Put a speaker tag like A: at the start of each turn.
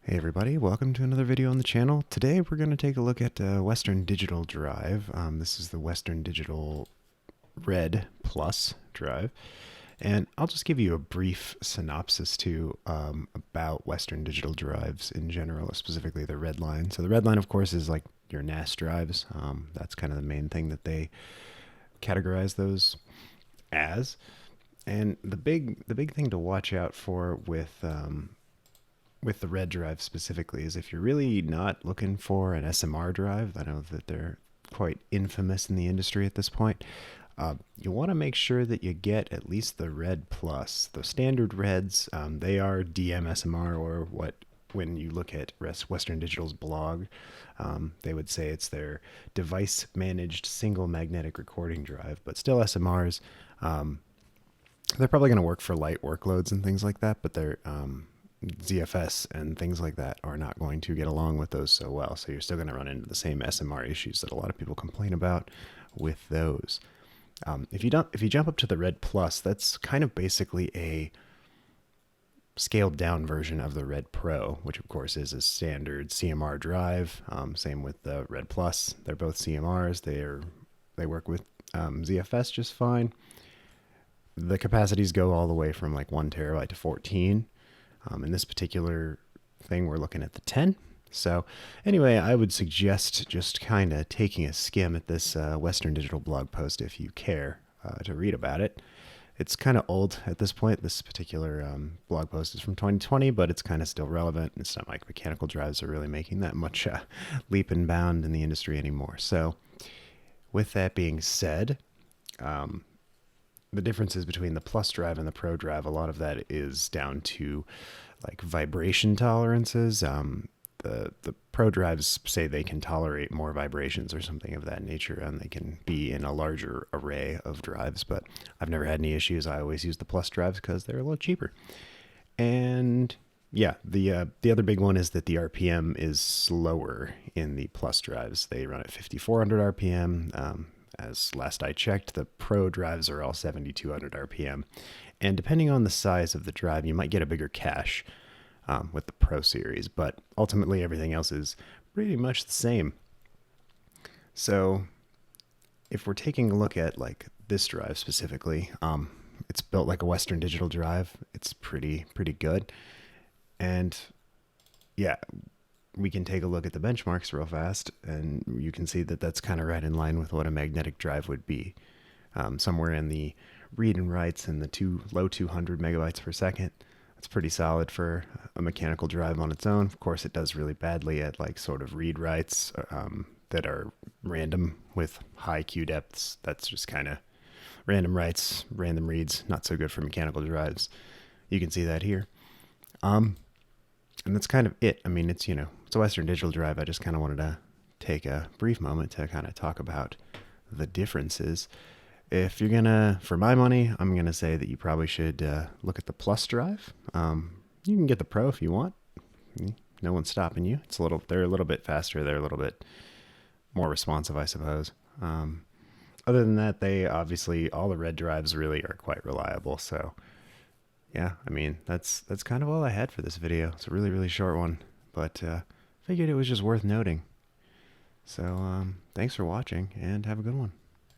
A: Hey everybody, welcome to another video on the channel. Today we're going to take a look at Western Digital drive. This is the Western Digital Red Plus drive. And I'll just give you a brief synopsis about Western Digital drives in general, specifically the red line. So the red line, of course, is like your NAS drives. That's kind of the main thing that they categorize those as. And the big thing to watch out for with the red drive specifically is if you're really not looking for an SMR drive. I know that they're quite infamous in the industry at this point. You want to make sure that you get at least the Red Plus. The standard Reds, they are DMSMR, or what, when you look at Western Digital's blog, they would say it's their device managed single magnetic recording drive, but still SMRs. They're probably going to work for light workloads and things like that, but they're ZFS and things like that are not going to get along with those so well. So you're still going to run into the same SMR issues that a lot of people complain about with those. If you jump up to the Red Plus, that's kind of basically a scaled down version of the Red Pro, which of course is a standard CMR drive. Same with the Red Plus. They're both CMRs. They work with ZFS just fine. The capacities go all the way from like 1 terabyte to 14. In this particular thing, we're looking at the 10. So anyway, I would suggest just kind of taking a skim at this Western Digital blog post if you care to read about it. It's kind of old at this point. This particular blog post is from 2020, but it's kind of still relevant. It's not like mechanical drives are really making that much leap and bound in the industry anymore. So with that being said, the differences between the Plus drive and the Pro drive, a lot of that is down to like vibration tolerances. The Pro drives say they can tolerate more vibrations or something of that nature, and they can be in a larger array of drives, but I've never had any issues. I always use the Plus drives because they're a little cheaper. And yeah, the other big one is that the RPM is slower in the Plus drives. They run at 5,400 RPM. As last I checked, the Pro drives are all 7,200 RPM. And depending on the size of the drive, you might get a bigger cache with the Pro series, but ultimately everything else is pretty much the same. So if we're taking a look at like this drive specifically, it's built like a Western Digital drive. It's pretty good. And yeah, we can take a look at the benchmarks real fast, and you can see that that's kind of right in line with what a magnetic drive would be. Somewhere in the read and writes in the low 200 megabytes per second. That's pretty solid for a mechanical drive on its own. Of course, it does really badly at like sort of read writes that are random with high queue depths. That's just kind of random writes, random reads, not so good for mechanical drives. You can see that here. And that's kind of it. I mean, it's a Western Digital drive. I just kind of wanted to take a brief moment to kind of talk about the differences. If you're gonna, for my money, I'm gonna say that you probably should look at the Plus drive. You can get the Pro if you want. No one's stopping you. They're a little bit faster. They're a little bit more responsive, I suppose. Other than that, all the red drives really are quite reliable. So yeah, I mean, that's kind of all I had for this video. It's a really short one, but figured it was just worth noting. So thanks for watching, and have a good one.